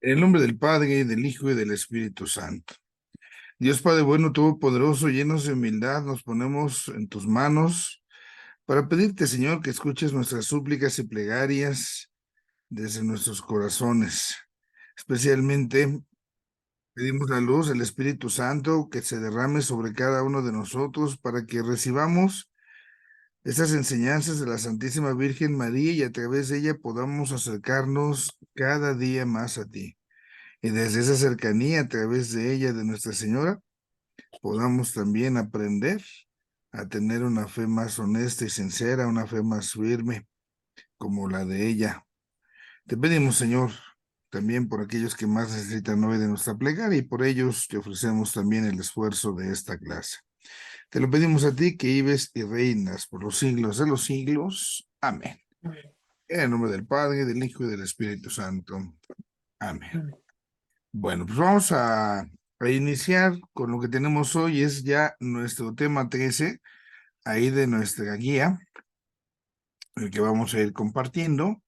En el nombre del Padre, del Hijo y del Espíritu Santo. Dios Padre bueno, todopoderoso, llenos de humildad, nos ponemos en tus manos para pedirte, Señor, que escuches nuestras súplicas y plegarias desde nuestros corazones. Especialmente pedimos la luz del Espíritu Santo que se derrame sobre cada uno de nosotros para que recibamos estas enseñanzas de la Santísima Virgen María y a través de ella podamos acercarnos cada día más a ti. Y desde esa cercanía, a través de ella, de Nuestra Señora, podamos también aprender a tener una fe más honesta y sincera, una fe más firme como la de ella. Te pedimos, Señor, también por aquellos que más necesitan hoy de nuestra plegaria y por ellos te ofrecemos también el esfuerzo de esta clase. Te lo pedimos a ti que vives y reinas por los siglos de los siglos. Amén. En el nombre del Padre, del Hijo y del Espíritu Santo. Amén. Bueno, pues vamos a iniciar con lo que tenemos hoy, es ya nuestro tema 13, ahí de nuestra guía, el que vamos a ir compartiendo,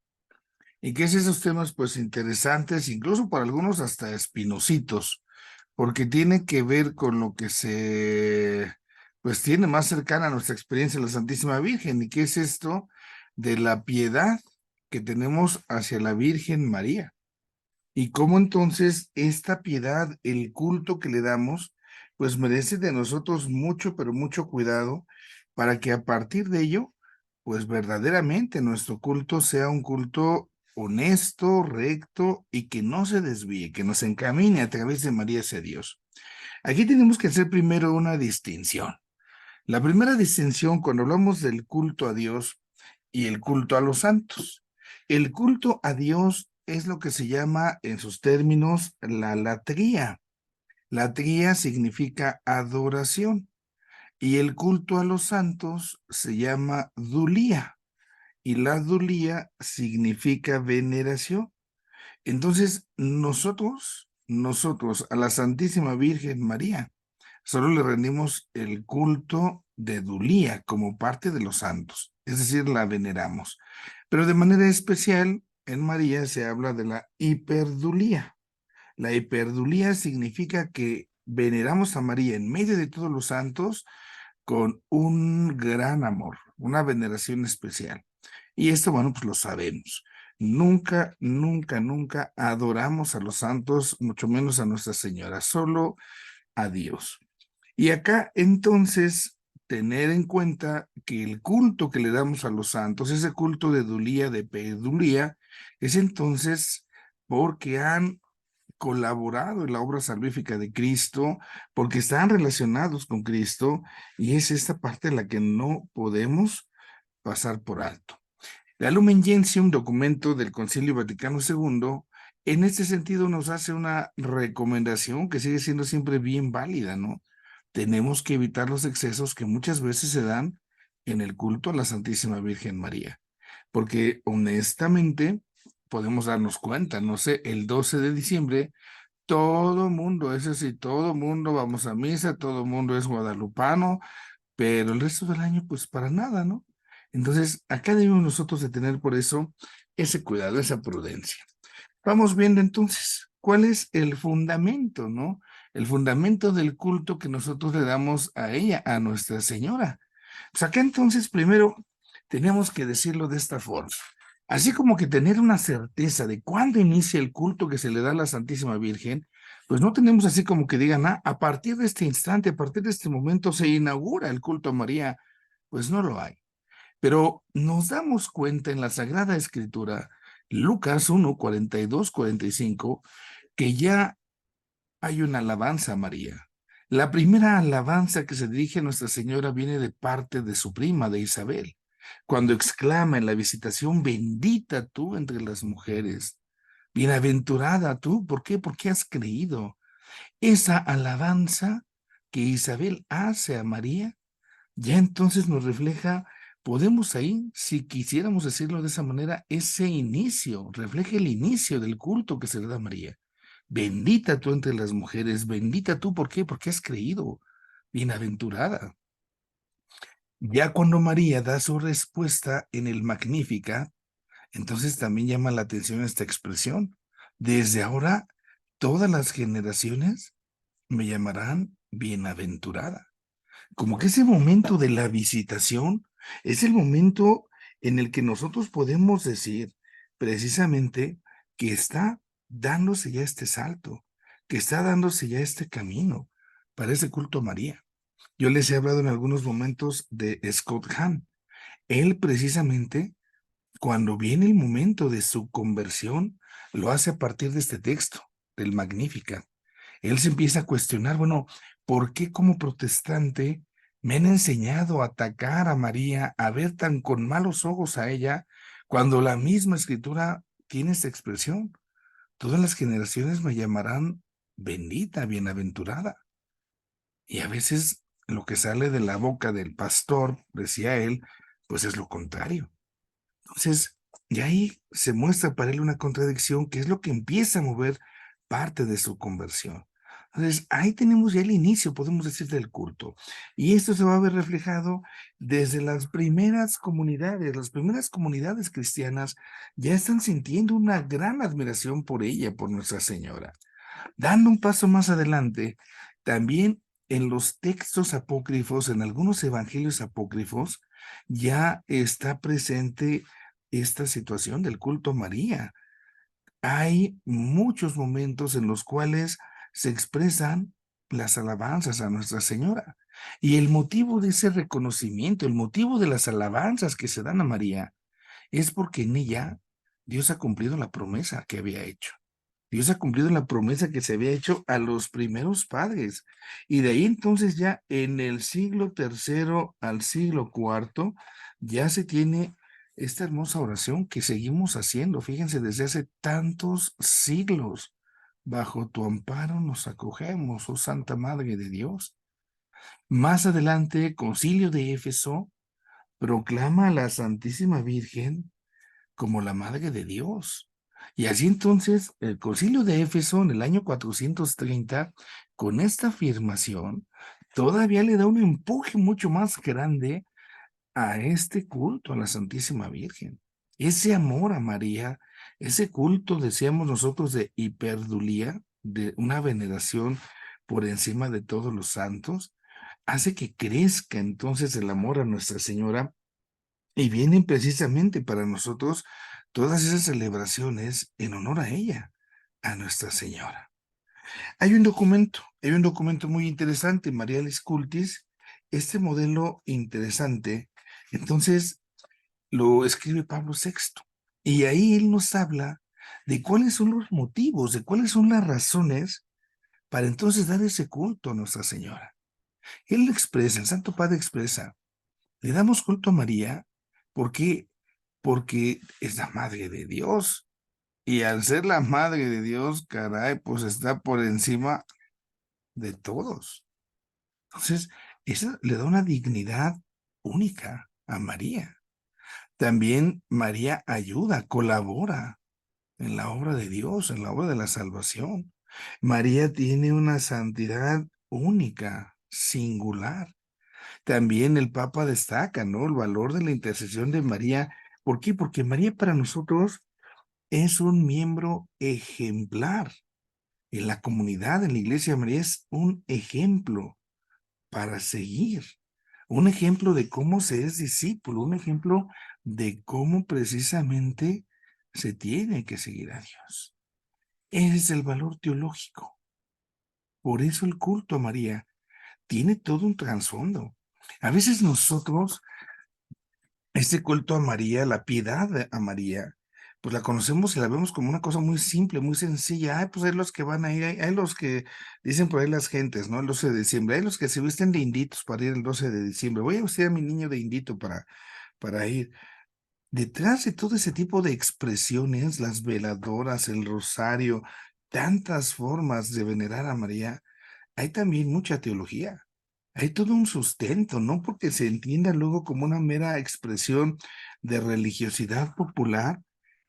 y que es esos temas pues interesantes, incluso para algunos hasta espinositos, porque tiene que ver con lo que pues tiene más cercana a nuestra experiencia en la Santísima Virgen, y que es esto de la piedad que tenemos hacia la Virgen María. Y cómo entonces esta piedad, el culto que le damos, pues merece de nosotros mucho, pero mucho cuidado para que a partir de ello, pues verdaderamente nuestro culto sea un culto honesto, recto y que no se desvíe, que nos encamine a través de María hacia Dios. Aquí tenemos que hacer primero una distinción. La primera distinción cuando hablamos del culto a Dios y el culto a los santos. El culto a Dios es lo que se llama en sus términos la latría. Latría significa adoración y el culto a los santos se llama dulía y la dulía significa veneración. Entonces nosotros a la Santísima Virgen María solo le rendimos el culto de dulía como parte de los santos, es decir, la veneramos. Pero de manera especial, en María se habla de la hiperdulía. La hiperdulía significa que veneramos a María en medio de todos los santos con un gran amor, una veneración especial. Y esto, bueno, pues lo sabemos. Nunca, nunca, nunca adoramos a los santos, mucho menos a Nuestra Señora, solo a Dios. Y acá entonces tener en cuenta que el culto que le damos a los santos, ese culto de dulía, de pedulía, es entonces porque han colaborado en la obra salvífica de Cristo, porque están relacionados con Cristo, y es esta parte la que no podemos pasar por alto. La Lumen Gentium, documento del Concilio Vaticano II, en este sentido nos hace una recomendación que sigue siendo siempre bien válida, ¿no? Tenemos que evitar los excesos que muchas veces se dan en el culto a la Santísima Virgen María, porque honestamente podemos darnos cuenta, no sé, el 12 de diciembre, todo mundo, es así, todo mundo vamos a misa, todo mundo es guadalupano, pero el resto del año, pues para nada, ¿no? Entonces, acá debemos nosotros de tener por eso ese cuidado, esa prudencia. Vamos viendo entonces cuál es el fundamento, ¿no? El fundamento del culto que nosotros le damos a ella, a Nuestra Señora. Pues acá entonces primero tenemos que decirlo de esta forma. Así como que tener una certeza de cuándo inicia el culto que se le da a la Santísima Virgen, pues no tenemos así como que digan, ah, a partir de este instante, a partir de este momento se inaugura el culto a María. Pues no lo hay. Pero nos damos cuenta en la Sagrada Escritura, Lucas 1, 42, 45, que ya hay una alabanza a María. La primera alabanza que se dirige a Nuestra Señora viene de parte de su prima, de Isabel, cuando exclama en la visitación, bendita tú entre las mujeres, bienaventurada tú, ¿por qué? Porque has creído. Esa alabanza que Isabel hace a María ya entonces nos refleja, podemos ahí, si quisiéramos decirlo de esa manera, ese inicio, refleja el inicio del culto que se le da a María. Bendita tú entre las mujeres, bendita tú, ¿por qué? Porque has creído, bienaventurada. Ya cuando María da su respuesta en el Magnífica, entonces también llama la atención esta expresión. Desde ahora, todas las generaciones me llamarán bienaventurada. Como que ese momento de la visitación es el momento en el que nosotros podemos decir precisamente que está dándose ya este salto, que está dándose ya este camino para ese culto a María. Yo les he hablado en algunos momentos de Scott Hahn. Él precisamente, cuando viene el momento de su conversión, lo hace a partir de este texto, del Magnificat. Él se empieza a cuestionar, bueno, ¿por qué como protestante me han enseñado a atacar a María, a ver tan con malos ojos a ella, cuando la misma escritura tiene esta expresión? Todas las generaciones me llamarán bendita, bienaventurada. Y a veces lo que sale de la boca del pastor, decía él, pues es lo contrario. Entonces, y ahí se muestra para él una contradicción que es lo que empieza a mover parte de su conversión. Entonces, ahí tenemos ya el inicio, podemos decir, del culto. Y esto se va a ver reflejado desde las primeras comunidades. Las primeras comunidades cristianas ya están sintiendo una gran admiración por ella, por Nuestra Señora. Dando un paso más adelante, también en los textos apócrifos, en algunos evangelios apócrifos, ya está presente esta situación del culto a María. Hay muchos momentos en los cuales se expresan las alabanzas a Nuestra Señora. Y el motivo de ese reconocimiento, el motivo de las alabanzas que se dan a María, es porque en ella Dios ha cumplido la promesa que había hecho. Dios ha cumplido la promesa que se había hecho a los primeros padres. Y de ahí entonces ya en el siglo tercero al siglo cuarto ya se tiene esta hermosa oración que seguimos haciendo. Fíjense, desde hace tantos siglos. Bajo tu amparo nos acogemos, oh Santa Madre de Dios. Más adelante, Concilio de Éfeso proclama a la Santísima Virgen como la Madre de Dios. Y así entonces el Concilio de Éfeso en el año 430, con esta afirmación, todavía le da un empuje mucho más grande a este culto a la Santísima Virgen. Ese amor a María, ese culto, decíamos nosotros, de hiperdulía, de una veneración por encima de todos los santos, hace que crezca entonces el amor a Nuestra Señora y vienen precisamente para nosotros todas esas celebraciones en honor a ella, a Nuestra Señora. Hay un documento muy interesante, Marialis Cultis, este modelo interesante, entonces lo escribe Pablo VI, y ahí él nos habla de cuáles son los motivos, de cuáles son las razones para entonces dar ese culto a Nuestra Señora. Él lo expresa, el Santo Padre expresa, le damos culto a María porque porque es la madre de Dios. Y al ser la madre de Dios, caray, pues está por encima de todos. Entonces, eso le da una dignidad única a María. También María ayuda, colabora en la obra de Dios, en la obra de la salvación. María tiene una santidad única, singular. También el Papa destaca, ¿no? El valor de la intercesión de María. ¿Por qué? Porque María para nosotros es un miembro ejemplar en la comunidad, en la Iglesia. María es un ejemplo para seguir, un ejemplo de cómo se es discípulo, un ejemplo de cómo precisamente se tiene que seguir a Dios. Ese es el valor teológico. Por eso el culto a María tiene todo un trasfondo. A veces nosotros este culto a María, la piedad a María, pues la conocemos y la vemos como una cosa muy simple, muy sencilla. Ay, pues hay los que van a ir, hay los que dicen por ahí las gentes, ¿no? El 12 de diciembre, hay los que se visten de inditos para ir el 12 de diciembre. Voy a vestir a mi niño de indito para ir. Detrás de todo ese tipo de expresiones, las veladoras, el rosario, tantas formas de venerar a María, hay también mucha teología. Hay todo un sustento, no porque se entienda luego como una mera expresión de religiosidad popular,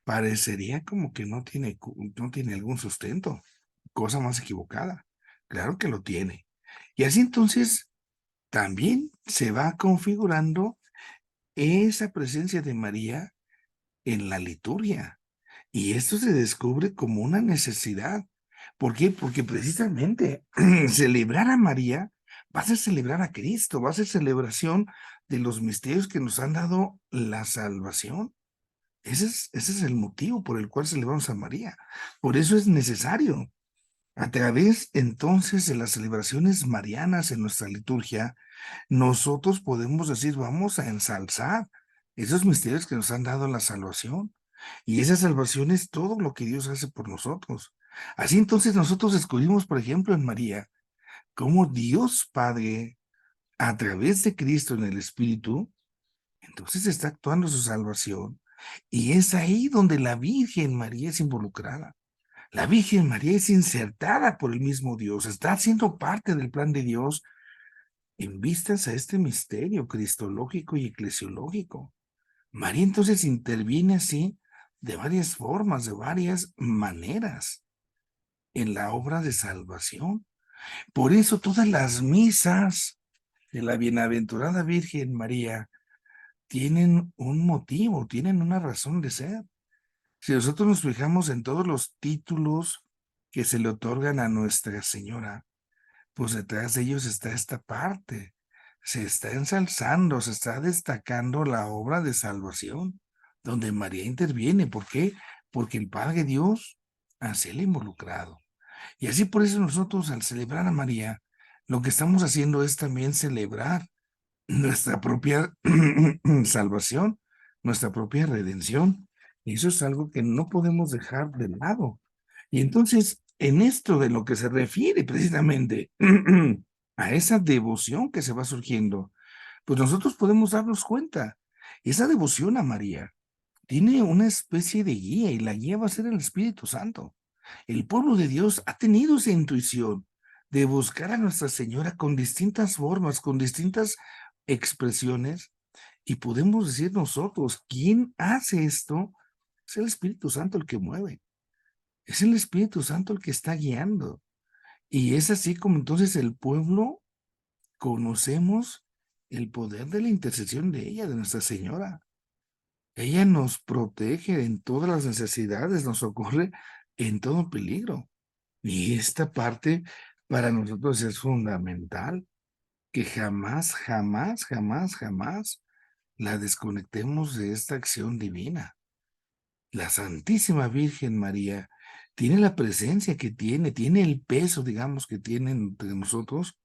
parecería como que no tiene algún sustento. Cosa más equivocada. Claro que lo tiene. Y así entonces también se va configurando esa presencia de María en la liturgia. Y esto se descubre como una necesidad. ¿Por qué? Porque precisamente celebrar a María va a ser celebrar a Cristo, va a ser celebración de los misterios que nos han dado la salvación. Ese es el motivo por el cual celebramos a María. Por eso es necesario. A través entonces de las celebraciones marianas en nuestra liturgia, nosotros podemos decir, vamos a ensalzar esos misterios que nos han dado la salvación. Y esa salvación es todo lo que Dios hace por nosotros. Así entonces nosotros descubrimos, por ejemplo, en María, cómo Dios Padre, a través de Cristo en el Espíritu, entonces está actuando su salvación. Y es ahí donde la Virgen María es involucrada. La Virgen María es insertada por el mismo Dios, está haciendo parte del plan de Dios en vistas a este misterio cristológico y eclesiológico. María entonces interviene así de varias formas, de varias maneras en la obra de salvación. Por eso todas las misas de la bienaventurada Virgen María tienen un motivo, tienen una razón de ser. Si nosotros nos fijamos en todos los títulos que se le otorgan a Nuestra Señora, pues detrás de ellos está esta parte. Se está ensalzando, se está destacando la obra de salvación, donde María interviene. ¿Por qué? Porque el Padre Dios así le ha involucrado. Y así por eso nosotros al celebrar a María, lo que estamos haciendo es también celebrar nuestra propia salvación, nuestra propia redención. Y eso es algo que no podemos dejar de lado. Y entonces, en esto de lo que se refiere precisamente a esa devoción que se va surgiendo, pues nosotros podemos darnos cuenta, esa devoción a María tiene una especie de guía y la guía va a ser el Espíritu Santo. El pueblo de Dios ha tenido esa intuición de buscar a Nuestra Señora con distintas formas, con distintas expresiones, y podemos decir nosotros, ¿quién hace esto? Es el Espíritu Santo el que mueve, es el Espíritu Santo el que está guiando. Y es así como entonces el pueblo conocemos el poder de la intercesión de ella, de Nuestra Señora. Ella nos protege en todas las necesidades, nos socorre en todo peligro. Y esta parte para nosotros es fundamental, que jamás, jamás, jamás, jamás la desconectemos de esta acción divina. La Santísima Virgen María tiene la presencia que tiene el peso, digamos, que tiene entre nosotros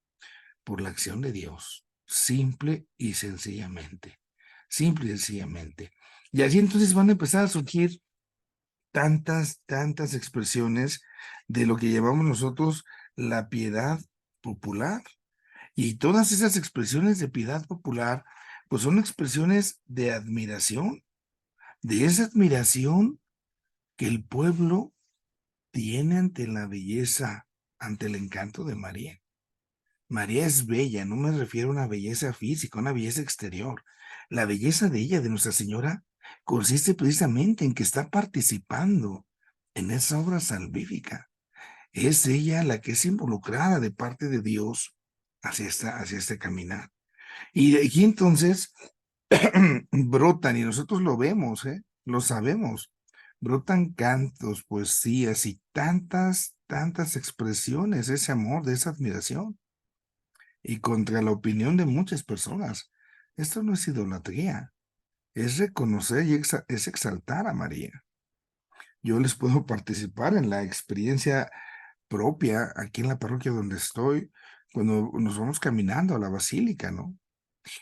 por la acción de Dios, simple y sencillamente, simple y sencillamente. Y allí entonces van a empezar a surgir tantas, tantas expresiones de lo que llamamos nosotros la piedad popular. Y todas esas expresiones de piedad popular, pues son expresiones de admiración, de esa admiración que el pueblo tiene ante la belleza, ante el encanto de María. María es bella, no me refiero a una belleza física, una belleza exterior. La belleza de ella, de Nuestra Señora, consiste precisamente en que está participando en esa obra salvífica. Es ella la que es involucrada de parte de Dios hacia este caminar. Y de aquí entonces brotan, y nosotros lo vemos, lo sabemos, brotan cantos, poesías y tantas, tantas expresiones de ese amor, de esa admiración, y contra la opinión de muchas personas. Esto no es idolatría, es reconocer y es exaltar a María. Yo les puedo participar en la experiencia propia aquí en la parroquia donde estoy, cuando nos vamos caminando a la basílica, ¿no?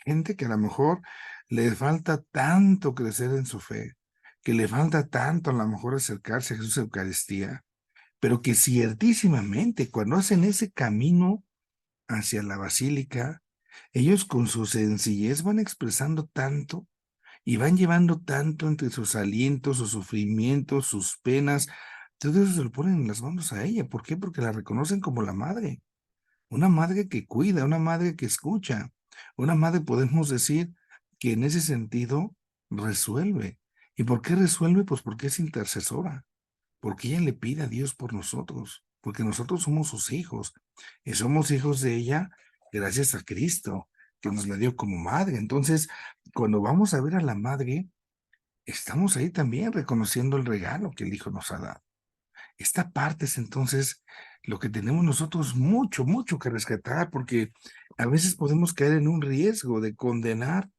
Gente que a lo mejor le falta tanto crecer en su fe, que le falta tanto a lo mejor acercarse a Jesús Eucaristía, pero que ciertísimamente cuando hacen ese camino hacia la basílica, ellos con su sencillez van expresando tanto y van llevando tanto entre sus alientos, sus sufrimientos, sus penas, todo eso se lo ponen en las manos a ella. ¿Por qué? Porque la reconocen como la madre, una madre que cuida, una madre que escucha, una madre podemos decir que en ese sentido resuelve. ¿Y por qué resuelve? Pues porque es intercesora, porque ella le pide a Dios por nosotros, porque nosotros somos sus hijos y somos hijos de ella gracias a Cristo, que nos la dio como madre. Entonces, cuando vamos a ver a la madre, estamos ahí también reconociendo el regalo que el Hijo nos ha dado. Esta parte es entonces lo que tenemos nosotros mucho, mucho que rescatar, porque a veces podemos caer en un riesgo de condenar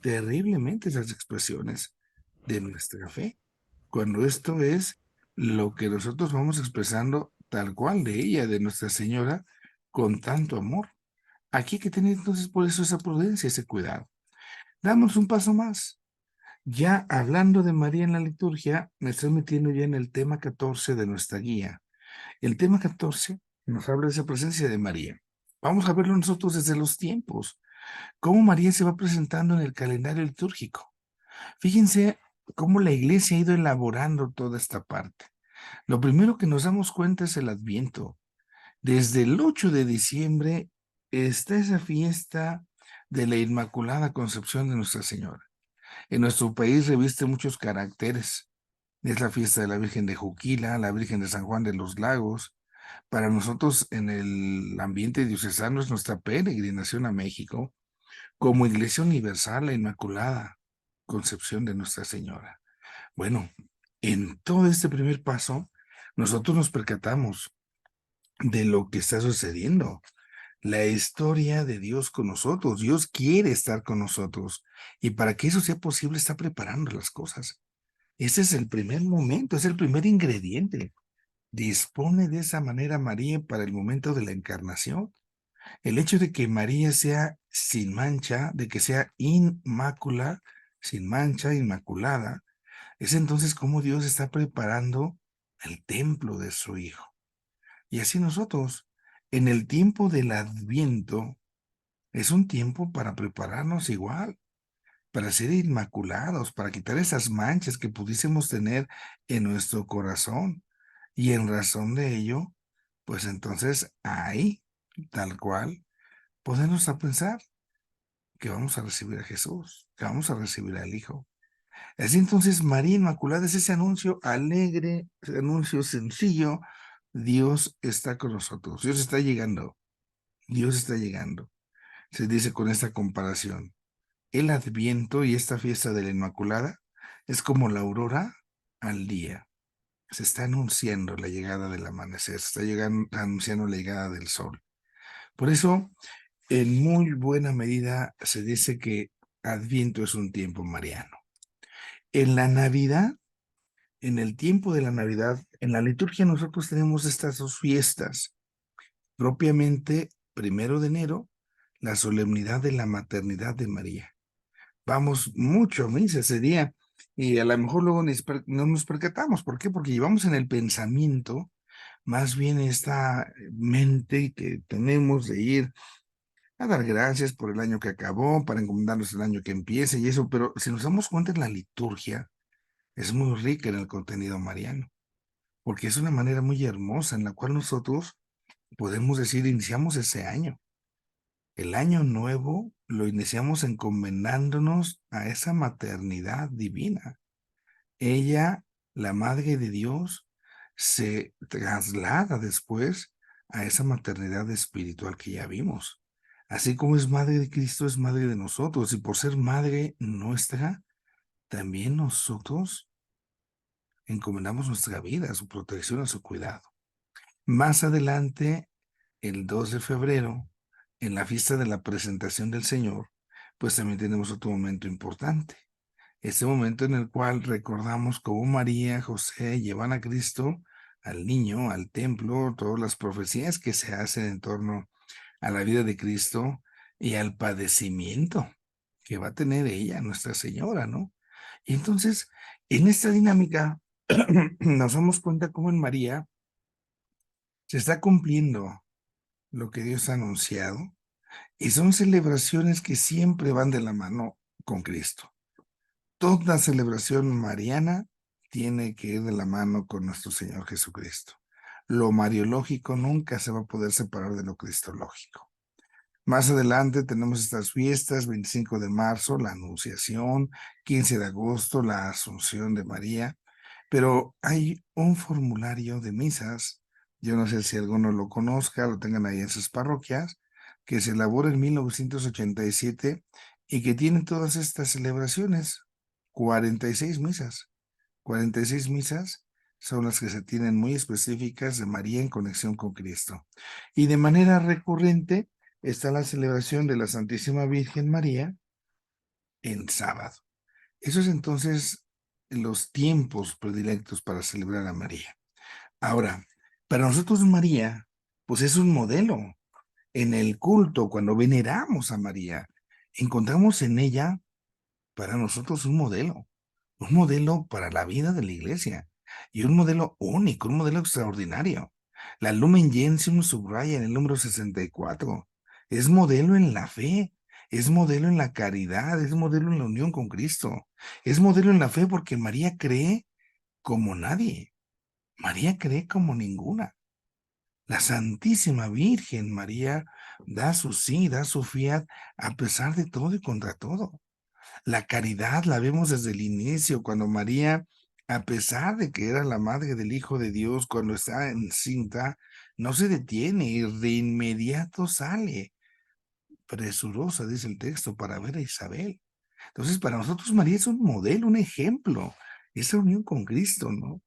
terriblemente esas expresiones de nuestra fe, cuando esto es lo que nosotros vamos expresando tal cual de ella, de Nuestra Señora, con tanto amor. Aquí hay que tener entonces por eso esa prudencia, ese cuidado. Damos un paso más. Ya hablando de María en la liturgia, me estoy metiendo ya en el tema 14 de nuestra guía. El tema 14 nos habla de esa presencia de María. Vamos a verlo nosotros desde los tiempos, cómo María se va presentando en el calendario litúrgico. Fíjense cómo la iglesia ha ido elaborando toda esta parte. Lo primero que nos damos cuenta es el Adviento. Desde el 8 de diciembre está esa fiesta de la Inmaculada Concepción de Nuestra Señora. En nuestro país reviste muchos caracteres. Es la fiesta de la Virgen de Juquila, la Virgen de San Juan de los Lagos. Para nosotros, en el ambiente diocesano, es nuestra peregrinación a México como Iglesia Universal, la Inmaculada Concepción de Nuestra Señora. Bueno, en todo este primer paso, nosotros nos percatamos de lo que está sucediendo. La historia de Dios con nosotros. Dios quiere estar con nosotros. Y para que eso sea posible, está preparando las cosas. Ese es el primer momento, es el primer ingrediente. Dispone de esa manera María para el momento de la encarnación. El hecho de que María sea sin mancha, de que sea inmácula, sin mancha, inmaculada, es entonces como Dios está preparando el templo de su Hijo. Y así nosotros, en el tiempo del Adviento, es un tiempo para prepararnos igual, para ser inmaculados, para quitar esas manchas que pudiésemos tener en nuestro corazón. Y en razón de ello, pues entonces ahí, tal cual, podemos a pensar que vamos a recibir a Jesús, que vamos a recibir al Hijo. Así entonces María Inmaculada es ese anuncio alegre, ese anuncio sencillo. Dios está con nosotros, Dios está llegando, Dios está llegando. Se dice con esta comparación. El Adviento y esta fiesta de la Inmaculada es como la aurora al día. Se está anunciando la llegada del amanecer, se está anunciando la llegada del sol. Por eso, en muy buena medida, se dice que Adviento es un tiempo mariano. En la Navidad, en el tiempo de la Navidad, en la liturgia nosotros tenemos estas dos fiestas. Propiamente, 1 de enero, la solemnidad de la maternidad de María. Vamos mucho a misa ese día y a lo mejor luego no nos percatamos. ¿Por qué? Porque llevamos en el pensamiento más bien esta mente que tenemos de ir a dar gracias por el año que acabó, para encomendarnos el año que empiece y eso, pero si nos damos cuenta en la liturgia, es muy rica en el contenido mariano, porque es una manera muy hermosa en la cual nosotros podemos decir, iniciamos ese año. El año nuevo lo iniciamos encomendándonos a esa maternidad divina. Ella, la Madre de Dios, se traslada después a esa maternidad espiritual que ya vimos. Así como es Madre de Cristo, es Madre de nosotros. Y por ser Madre nuestra, también nosotros encomendamos nuestra vida, a su protección, a su cuidado. Más adelante, el 2 de febrero, en la fiesta de la presentación del Señor, pues también tenemos otro momento importante. Este momento en el cual recordamos cómo María, José llevan a Cristo, al niño, al templo, todas las profecías que se hacen en torno a la vida de Cristo y al padecimiento que va a tener ella, Nuestra Señora, ¿no? Y entonces, en esta dinámica, nos damos cuenta cómo en María se está cumpliendo lo que Dios ha anunciado y son celebraciones que siempre van de la mano con Cristo. Toda celebración mariana tiene que ir de la mano con nuestro Señor Jesucristo. Lo mariológico nunca se va a poder separar de lo cristológico. Más adelante tenemos estas fiestas, 25 de marzo, la Anunciación, 15 de agosto, la Asunción de María, pero hay un formulario de misas, yo no sé si alguno lo conozca, lo tengan ahí en sus parroquias, que se elabora en 1987 y que tiene todas estas celebraciones. 46 misas. 46 misas son las que se tienen muy específicas de María en conexión con Cristo. Y de manera recurrente está la celebración de la Santísima Virgen María en sábado. Esos entonces los tiempos predilectos para celebrar a María. Ahora, para nosotros María, pues es un modelo. En el culto, cuando veneramos a María, encontramos en ella para nosotros un modelo para la vida de la iglesia y un modelo único, un modelo extraordinario. La Lumen Gentium subraya en el número 64. Es modelo en la fe, es modelo en la caridad, es modelo en la unión con Cristo, es modelo en la fe porque María cree como nadie, María cree como ninguna. La Santísima Virgen María da su sí, da su fiat a pesar de todo y contra todo. La caridad la vemos desde el inicio, cuando María, a pesar de que era la madre del Hijo de Dios, cuando está encinta, no se detiene y de inmediato sale, presurosa, dice el texto, para ver a Isabel. Entonces, para nosotros María es un modelo, un ejemplo, esa unión con Cristo, ¿no?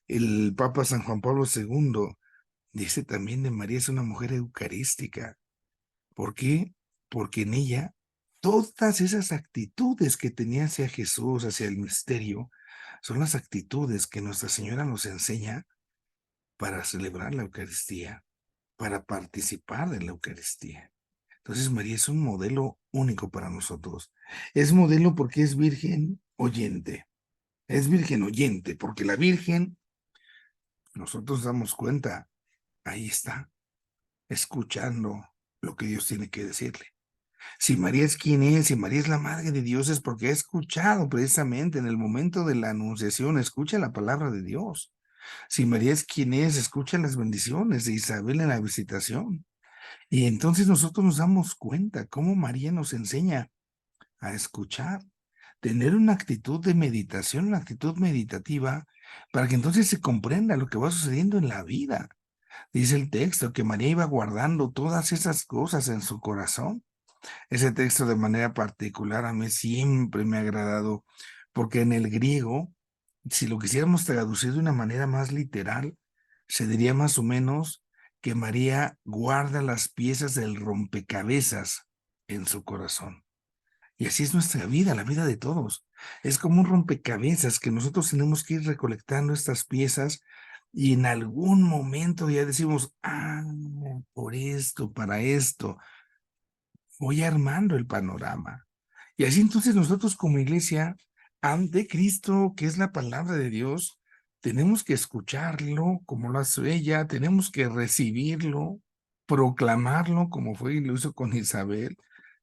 El Papa San Juan Pablo II dice también de María es una mujer eucarística. ¿Por qué? Porque en ella todas esas actitudes que tenía hacia Jesús, hacia el misterio, son las actitudes que Nuestra Señora nos enseña para celebrar la Eucaristía, para participar de la Eucaristía. Entonces María es un modelo único para nosotros. Es modelo porque es virgen oyente. Es virgen oyente, porque la virgen, nosotros damos cuenta, ahí está, escuchando lo que Dios tiene que decirle. Si María es quien es, si María es la Madre de Dios, es porque ha escuchado precisamente en el momento de la anunciación, escucha la palabra de Dios. Si María es quien es, escucha las bendiciones de Isabel en la visitación. Y entonces nosotros nos damos cuenta cómo María nos enseña a escuchar, tener una actitud de meditación, una actitud meditativa, para que entonces se comprenda lo que va sucediendo en la vida. Dice el texto que María iba guardando todas esas cosas en su corazón. Ese texto de manera particular a mí siempre me ha agradado, porque en el griego, si lo quisiéramos traducir de una manera más literal, se diría más o menos que María guarda las piezas del rompecabezas en su corazón. Y así es nuestra vida, la vida de todos. Es como un rompecabezas que nosotros tenemos que ir recolectando estas piezas y en algún momento ya decimos, por esto, para esto voy armando el panorama. Y así entonces nosotros como iglesia, ante Cristo, que es la palabra de Dios, tenemos que escucharlo como lo hace ella, tenemos que recibirlo, proclamarlo como fue y lo hizo con Isabel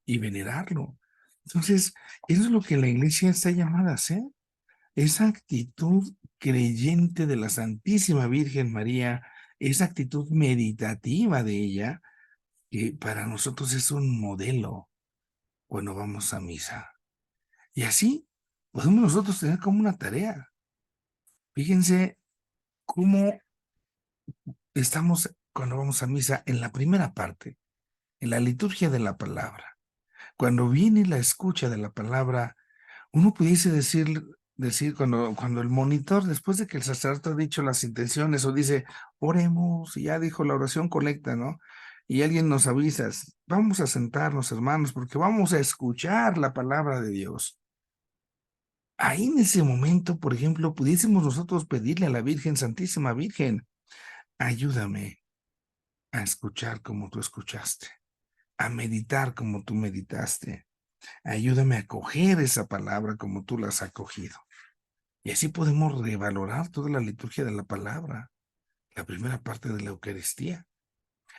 y venerarlo. Entonces, eso es lo que la iglesia está llamada a hacer, esa actitud creyente de la Santísima Virgen María, esa actitud meditativa de ella, que para nosotros es un modelo cuando vamos a misa. Y así podemos nosotros tener como una tarea. Fíjense cómo estamos cuando vamos a misa en la primera parte, en la liturgia de la palabra. Cuando viene la escucha de la palabra, uno pudiese decir cuando el monitor, después de que el sacerdote ha dicho las intenciones o dice, oremos, y ya dijo la oración colecta, ¿no? Y alguien nos avisa, vamos a sentarnos, hermanos, porque vamos a escuchar la palabra de Dios. Ahí en ese momento, por ejemplo, pudiésemos nosotros pedirle a la Virgen, Santísima Virgen, ayúdame a escuchar como tú escuchaste, a meditar como tú meditaste, ayúdame a acoger esa palabra como tú la has acogido. Y así podemos revalorar toda la liturgia de la palabra, la primera parte de la Eucaristía.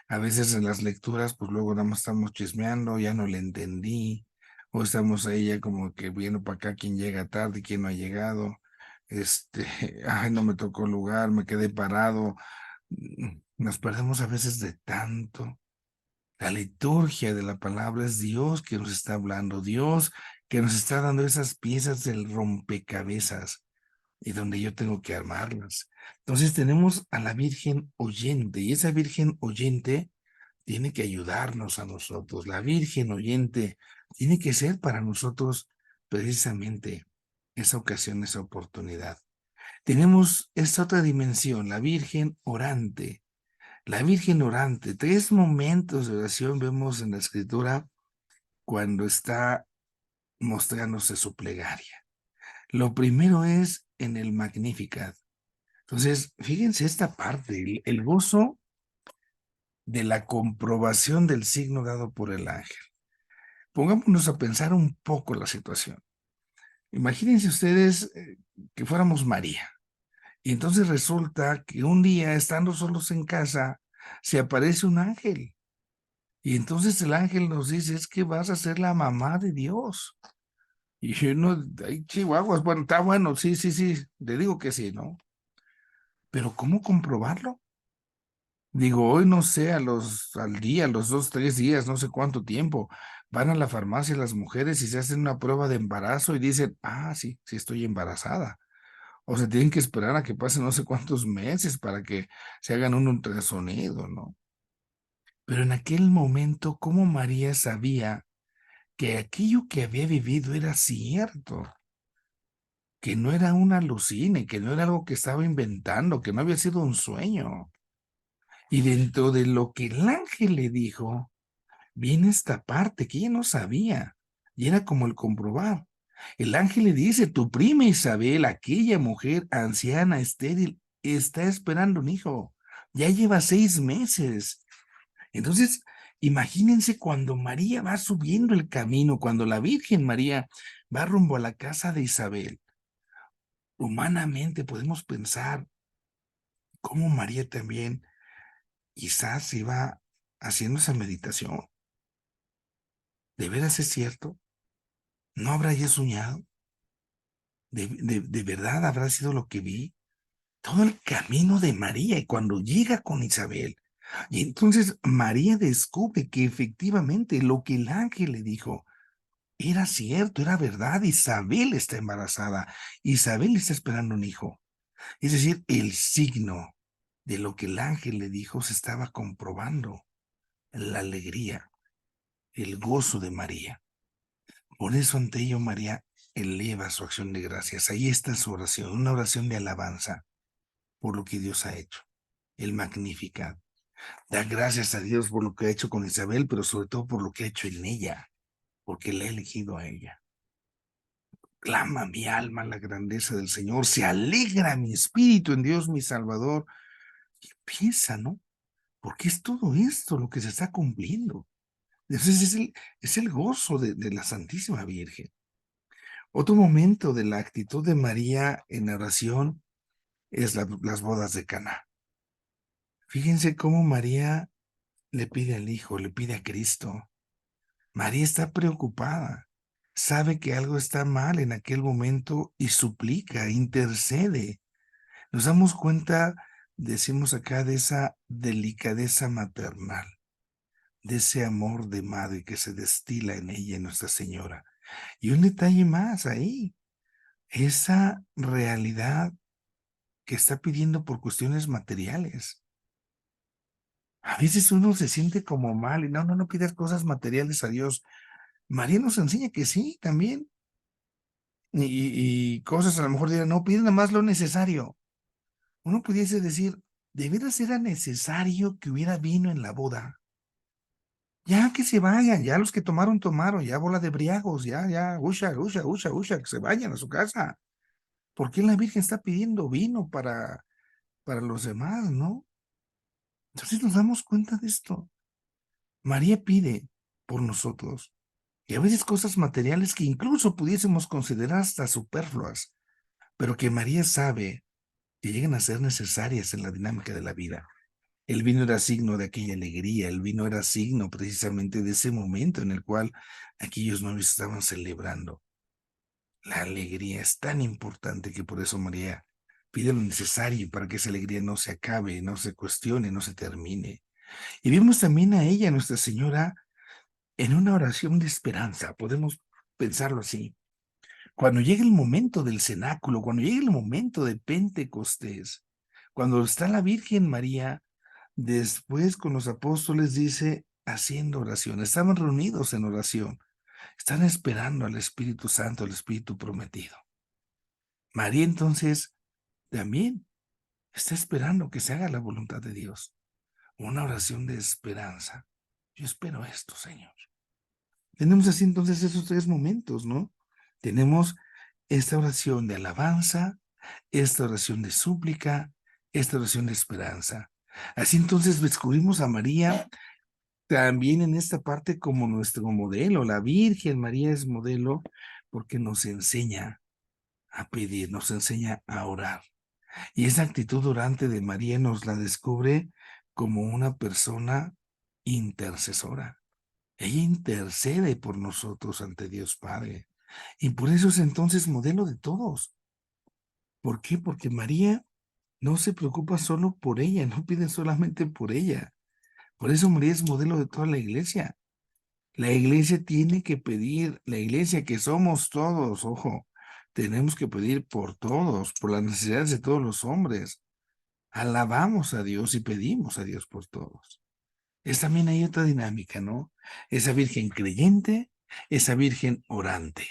A veces en las lecturas, pues luego nada más estamos chismeando, ya no le entendí, o estamos ahí ya como que viendo para acá quién llega tarde y quién no ha llegado. Este, ay, no me tocó lugar, me quedé parado. Nos perdemos a veces de tanto. La liturgia de la palabra es Dios que nos está hablando, Dios que nos está dando esas piezas del rompecabezas y donde yo tengo que armarlas. Entonces tenemos a la Virgen oyente y esa Virgen oyente tiene que ayudarnos a nosotros. La Virgen oyente tiene que ser para nosotros precisamente esa ocasión, esa oportunidad. Tenemos esta otra dimensión, la Virgen orante. La Virgen orante, 3 momentos de oración vemos en la Escritura cuando está mostrándose su plegaria. Lo primero es en el Magnificat. Entonces, fíjense esta parte, el gozo de la comprobación del signo dado por el ángel. Pongámonos a pensar un poco la situación. Imagínense ustedes que fuéramos María. Y entonces resulta que un día, estando solos en casa, se aparece un ángel. Y entonces el ángel nos dice, es que vas a ser la mamá de Dios. Y uno, ay, chihuahuas, bueno, está bueno, sí, sí, sí, le digo que sí, ¿no? Pero ¿cómo comprobarlo? Digo, hoy no sé, al día, a los 2, 3 días, no sé cuánto tiempo, van a la farmacia las mujeres y se hacen una prueba de embarazo y dicen, ah, sí, sí estoy embarazada. O se tienen que esperar a que pasen no sé cuántos meses para que se hagan un ultrasonido, ¿no? Pero en aquel momento, ¿cómo María sabía que aquello que había vivido era cierto? Que no era un alucine, que no era algo que estaba inventando, que no había sido un sueño. Y dentro de lo que el ángel le dijo, viene esta parte que ella no sabía, y era como el comprobar. El ángel le dice, tu prima Isabel, aquella mujer anciana, estéril, está esperando un hijo. Ya lleva 6 meses. Entonces, imagínense cuando María va subiendo el camino, cuando la Virgen María va rumbo a la casa de Isabel. Humanamente podemos pensar cómo María también quizás iba haciendo esa meditación. ¿De veras es cierto? ¿No habrá yo soñado? ¿De verdad habrá sido lo que vi? Todo el camino de María y cuando llega con Isabel. Y entonces María descubre que efectivamente lo que el ángel le dijo era cierto, era verdad. Isabel está embarazada. Isabel está esperando un hijo. Es decir, el signo de lo que el ángel le dijo se estaba comprobando. La alegría, el gozo de María. Por eso ante ello María eleva su acción de gracias. Ahí está su oración, una oración de alabanza por lo que Dios ha hecho. El Magnificat. Da gracias a Dios por lo que ha hecho con Isabel, pero sobre todo por lo que ha hecho en ella, porque le ha elegido a ella. Clama mi alma la grandeza del Señor, se alegra mi espíritu en Dios mi Salvador. Y piensa, ¿no? Porque es todo esto lo que se está cumpliendo. Entonces es el gozo de la Santísima Virgen. Otro momento de la actitud de María en oración es las bodas de Caná. Fíjense cómo María le pide al Hijo, le pide a Cristo. María está preocupada, sabe que algo está mal en aquel momento y suplica, intercede. Nos damos cuenta, decimos acá, de esa delicadeza maternal, de ese amor de madre que se destila en ella, Nuestra Señora. Y un detalle más ahí, esa realidad que está pidiendo por cuestiones materiales. A veces uno se siente como mal y no pidas cosas materiales a Dios. María nos enseña que sí, también. Y cosas a lo mejor dirán, no, pide nada más lo necesario. Uno pudiese decir, ¿de veras era necesario que hubiera vino en la boda? Ya que se vayan, ya los que tomaron, tomaron, ya bola de briagos, ya, usha, que se vayan a su casa. ¿Por qué la Virgen está pidiendo vino para los demás, no? Entonces nos damos cuenta de esto. María pide por nosotros, y a veces cosas materiales que incluso pudiésemos considerar hasta superfluas, pero que María sabe que llegan a ser necesarias en la dinámica de la vida. El vino era signo de aquella alegría, el vino era signo precisamente de ese momento en el cual aquellos novios estaban celebrando. La alegría es tan importante que por eso María pide lo necesario para que esa alegría no se acabe, no se cuestione, no se termine. Y vemos también a ella, Nuestra Señora, en una oración de esperanza, podemos pensarlo así. Cuando llega el momento del cenáculo, cuando llega el momento de Pentecostés, cuando está la Virgen María, después con los apóstoles dice, haciendo oración, estaban reunidos en oración, están esperando al Espíritu Santo, al Espíritu prometido. María entonces también está esperando que se haga la voluntad de Dios. Una oración de esperanza. Yo espero esto, Señor. Tenemos así entonces esos tres momentos, ¿no? Tenemos esta oración de alabanza, esta oración de súplica, esta oración de esperanza. Así entonces descubrimos a María también en esta parte como nuestro modelo. La Virgen María es modelo porque nos enseña a pedir, nos enseña a orar. Y esa actitud orante de María nos la descubre como una persona intercesora. Ella intercede por nosotros ante Dios Padre. Y por eso es entonces modelo de todos. ¿Por qué? Porque María no se preocupa solo por ella, no pide solamente por ella. Por eso María es modelo de toda la iglesia. La iglesia tiene que pedir, la iglesia que somos todos, ojo, tenemos que pedir por todos, por las necesidades de todos los hombres. Alabamos a Dios y pedimos a Dios por todos. Es también hay otra dinámica, ¿no? Esa virgen creyente, esa virgen orante.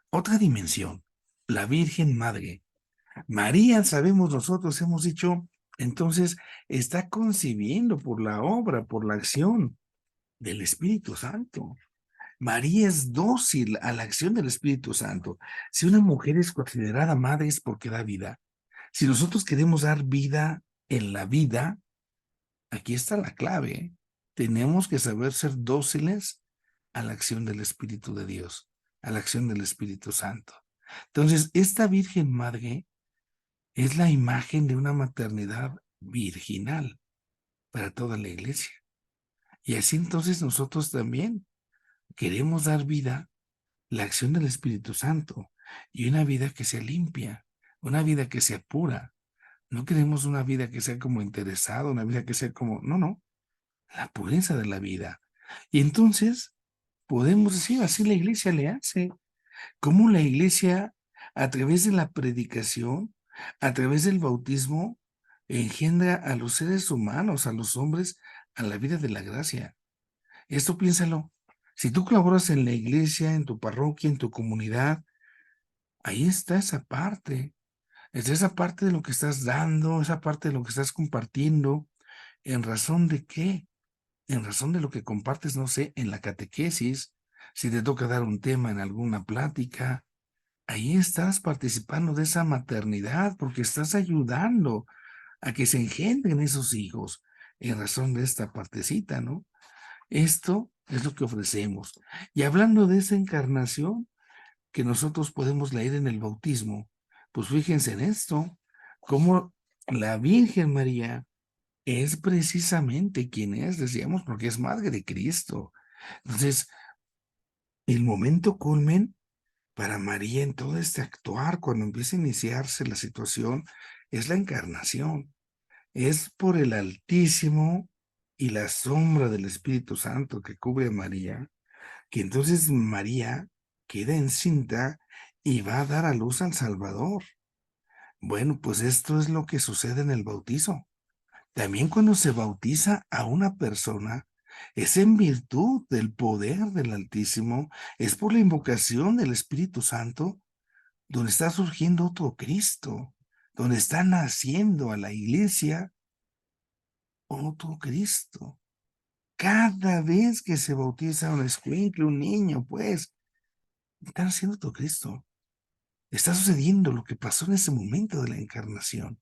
Otra dimensión, la Virgen Madre. María, sabemos nosotros, hemos dicho, entonces está concibiendo por la obra, por la acción del Espíritu Santo. María es dócil a la acción del Espíritu Santo. Si una mujer es considerada madre es porque da vida. Si nosotros queremos dar vida en la vida, aquí está la clave, ¿eh? Tenemos que saber ser dóciles a la acción del Espíritu de Dios, a la acción del Espíritu Santo. Entonces, esta Virgen Madre es la imagen de una maternidad virginal para toda la iglesia. Y así entonces nosotros también queremos dar vida la acción del Espíritu Santo y una vida que sea limpia, una vida que sea pura. No queremos una vida que sea como interesada, una vida que sea como, no, no, la pureza de la vida. Y entonces podemos decir, así la iglesia le hace, como la iglesia a través de la predicación, a través del bautismo, engendra a los seres humanos, a los hombres, a la vida de la gracia. Esto piénsalo. Si tú colaboras en la iglesia, en tu parroquia, en tu comunidad, ahí está esa parte. Es esa parte de lo que estás dando, esa parte de lo que estás compartiendo. ¿En razón de qué? En razón de lo que compartes, no sé, en la catequesis, si te toca dar un tema en alguna plática, ahí estás participando de esa maternidad porque estás ayudando a que se engendren esos hijos en razón de esta partecita, ¿no? Esto es lo que ofrecemos. Y hablando de esa encarnación que nosotros podemos leer en el bautismo, pues fíjense en esto, cómo la Virgen María es precisamente quien es, decíamos, porque es madre de Cristo. Entonces, el momento culmen para María en todo este actuar, cuando empieza a iniciarse la situación, es la encarnación. Es por el Altísimo y la sombra del Espíritu Santo que cubre a María, que entonces María queda encinta y va a dar a luz al Salvador. Bueno, pues esto es lo que sucede en el bautizo. También cuando se bautiza a una persona, es en virtud del poder del Altísimo, es por la invocación del Espíritu Santo, donde está surgiendo otro Cristo, donde está naciendo a la iglesia otro Cristo. Cada vez que se bautiza un escuincle, un niño, pues, está naciendo otro Cristo. Está sucediendo lo que pasó en ese momento de la encarnación.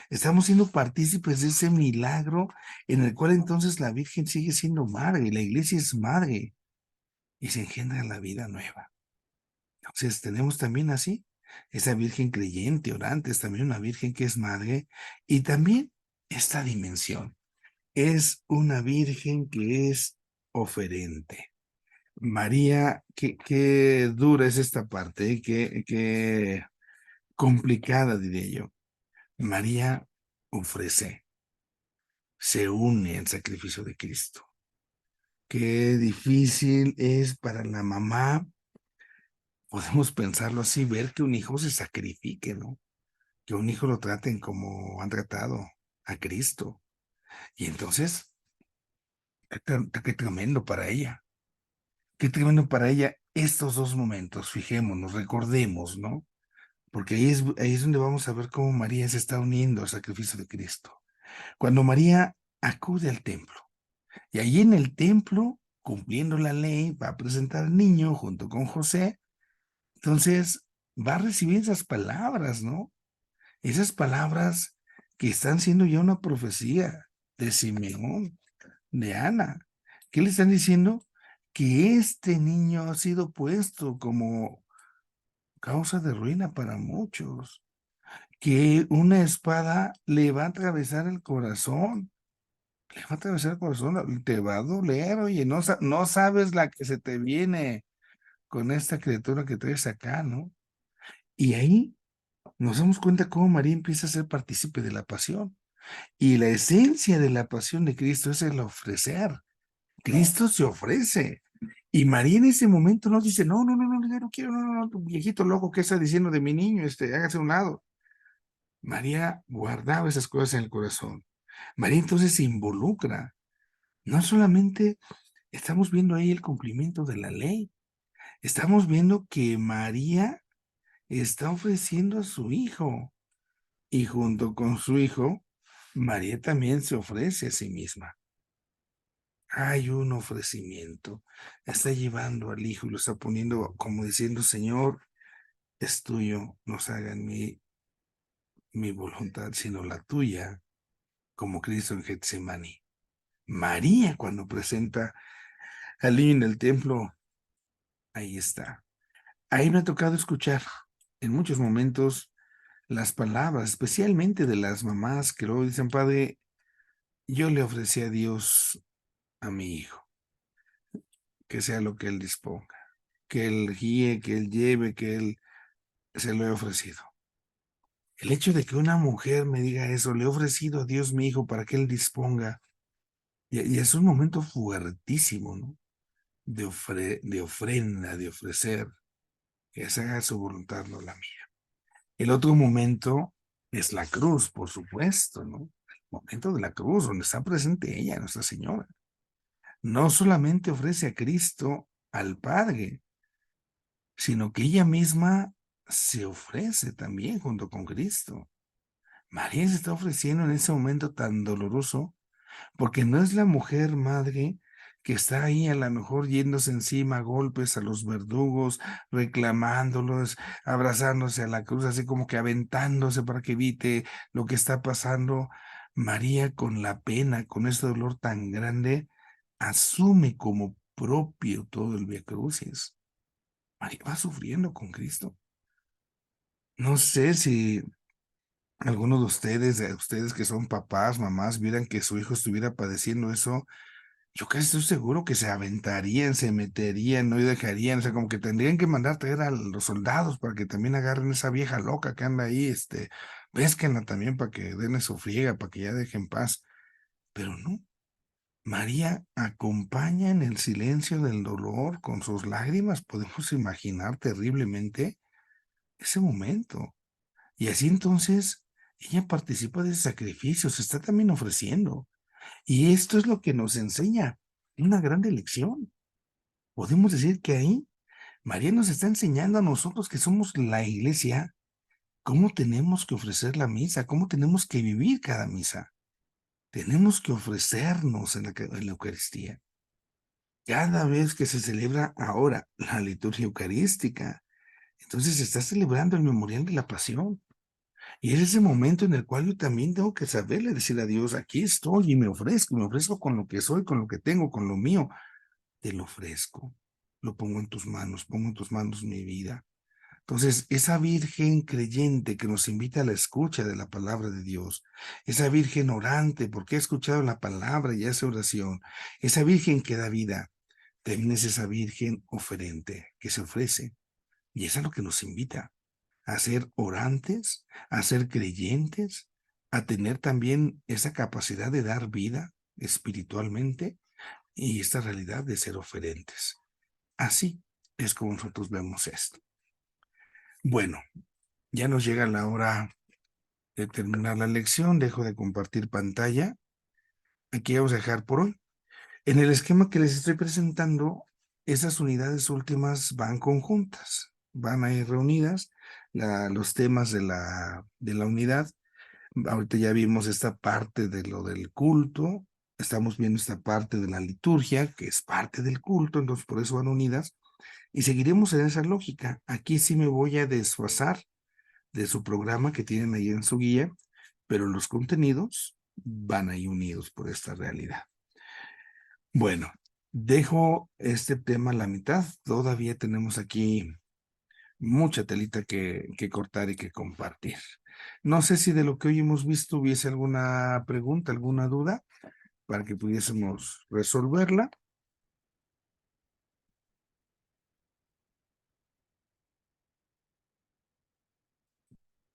Estamos siendo partícipes de ese milagro en el cual entonces la Virgen sigue siendo madre, la iglesia es madre y se engendra la vida nueva. Entonces tenemos también así esa Virgen creyente, orante, es también una Virgen que es madre y también esta dimensión. Es una Virgen que es oferente. María, qué dura es esta parte, qué complicada diré yo. María ofrece, se une al sacrificio de Cristo. Qué difícil es para la mamá, podemos pensarlo así, ver que un hijo se sacrifique, ¿no? Que un hijo lo traten como han tratado a Cristo. Y entonces, qué tremendo para ella. Qué tremendo para ella estos dos momentos, fijémonos, recordemos, ¿no? porque ahí es donde vamos a ver cómo María se está uniendo al sacrificio de Cristo. Cuando María acude al templo, y ahí en el templo, cumpliendo la ley, va a presentar al niño junto con José, entonces va a recibir esas palabras, ¿no? Esas palabras que están siendo ya una profecía de Simeón, de Ana. ¿Qué le están diciendo? Que este niño ha sido puesto como causa de ruina para muchos, que una espada le va a atravesar el corazón, le va a atravesar el corazón, te va a doler, oye, no sabes la que se te viene con esta criatura que traes acá, ¿no? Y ahí nos damos cuenta cómo María empieza a ser partícipe de la pasión. Y la esencia de la pasión de Cristo es el ofrecer. Cristo se ofrece. Y María en ese momento nos dice, no, no, no, no, yo no quiero, no, no, no, tu viejito loco, ¿qué está diciendo de mi niño? Hágase a un lado. María guardaba esas cosas en el corazón. María entonces se involucra. No solamente estamos viendo ahí el cumplimiento de la ley, estamos viendo que María está ofreciendo a su hijo y junto con su hijo, María también se ofrece a sí misma. Hay un ofrecimiento. Está llevando al hijo y lo está poniendo como diciendo, Señor, es tuyo, no se haga en mí mi voluntad, sino la tuya, como Cristo en Getsemaní. María, cuando presenta al niño en el templo, ahí está. Ahí me ha tocado escuchar en muchos momentos las palabras, especialmente de las mamás que luego dicen, Padre, yo le ofrecí a Dios a mi hijo, que sea lo que Él disponga, que Él guíe, que Él lleve, que Él se lo he ofrecido. El hecho de que una mujer me diga eso, le he ofrecido a Dios mi hijo para que Él disponga, y es un momento fuertísimo, ¿no? De ofrenda, de ofrecer, que se haga su voluntad, no la mía. El otro momento es la cruz, por supuesto, ¿no? El momento de la cruz, donde está presente ella, Nuestra Señora. No solamente ofrece a Cristo al Padre, sino que ella misma se ofrece también junto con Cristo. María se está ofreciendo en ese momento tan doloroso, porque no es la mujer madre que está ahí a lo mejor yéndose encima a golpes a los verdugos, reclamándolos, abrazándose a la cruz, así como que aventándose para que evite lo que está pasando. María, con la pena, con ese dolor tan grande, asume como propio todo el Vía Crucis. María va sufriendo con Cristo. No sé si algunos de ustedes que son papás, mamás, vieran que su hijo estuviera padeciendo eso, yo casi estoy seguro que se aventarían, se meterían, no y dejarían, o sea, como que tendrían que mandar traer a los soldados para que también agarren esa vieja loca que anda ahí, pésquenla también para que den su friega, para que ya dejen paz. Pero no, María acompaña en el silencio del dolor con sus lágrimas, podemos imaginar terriblemente ese momento. Y así entonces ella participa de ese sacrificio, se está también ofreciendo. Y esto es lo que nos enseña una gran lección. Podemos decir que ahí María nos está enseñando a nosotros que somos la iglesia, cómo tenemos que ofrecer la misa, cómo tenemos que vivir cada misa. Tenemos que ofrecernos en la Eucaristía. Cada vez que se celebra ahora la liturgia eucarística, entonces se está celebrando el memorial de la pasión. Y es ese momento en el cual yo también tengo que saberle decir a Dios, aquí estoy y me ofrezco con lo que soy, con lo que tengo, con lo mío. Te lo ofrezco, lo pongo en tus manos mi vida. Entonces, esa Virgen creyente que nos invita a la escucha de la palabra de Dios, esa Virgen orante porque ha escuchado la palabra y hace oración, esa Virgen que da vida, también es esa Virgen oferente que se ofrece. Y es a lo que nos invita a ser orantes, a ser creyentes, a tener también esa capacidad de dar vida espiritualmente y esta realidad de ser oferentes. Así es como nosotros vemos esto. Bueno, ya nos llega la hora de terminar la lección, dejo de compartir pantalla. Aquí vamos a dejar por hoy. En el esquema que les estoy presentando, esas unidades últimas van conjuntas, van a ir reunidas. los temas de la unidad. Ahorita ya vimos esta parte de lo del culto, estamos viendo esta parte de la liturgia, que es parte del culto, entonces por eso van unidas, y seguiremos en esa lógica. Aquí sí me voy a desfasar de su programa que tienen ahí en su guía, pero los contenidos van ahí unidos por esta realidad. Bueno, dejo este tema a la mitad, todavía tenemos aquí mucha telita que cortar y que compartir. No sé si de lo que hoy hemos visto hubiese alguna pregunta, alguna duda para que pudiésemos resolverla.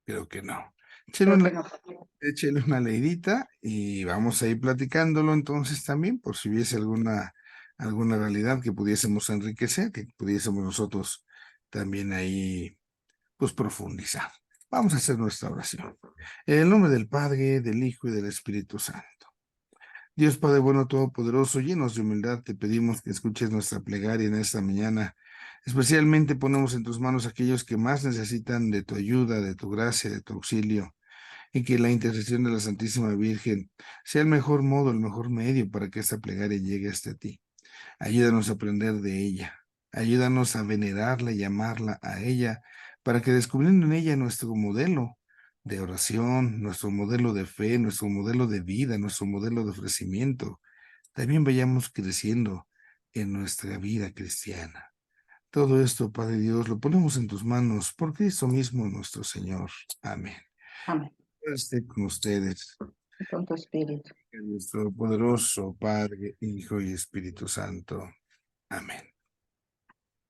Creo que no. Échale Creo una, que no. échale una leidita y vamos a ir platicándolo entonces también, por si hubiese alguna realidad que pudiésemos enriquecer, que pudiésemos nosotros también ahí pues profundizar. Vamos a hacer nuestra oración. En el nombre del Padre, del Hijo y del Espíritu Santo. Dios Padre bueno, todopoderoso, llenos de humildad, te pedimos que escuches nuestra plegaria en esta mañana. Especialmente ponemos en tus manos a aquellos que más necesitan de tu ayuda, de tu gracia, de tu auxilio, y que la intercesión de la Santísima Virgen sea el mejor modo, el mejor medio para que esta plegaria llegue hasta ti. Ayúdanos a aprender de ella. Ayúdanos a venerarla y amarla a ella, para que descubriendo en ella nuestro modelo de oración, nuestro modelo de fe, nuestro modelo de vida, nuestro modelo de ofrecimiento, también vayamos creciendo en nuestra vida cristiana. Todo esto, Padre Dios, lo ponemos en tus manos por Cristo mismo nuestro Señor. Amén. Amén. Esté con ustedes, Y con tu espíritu. nuestro poderoso Padre, Hijo y Espíritu Santo. Amén.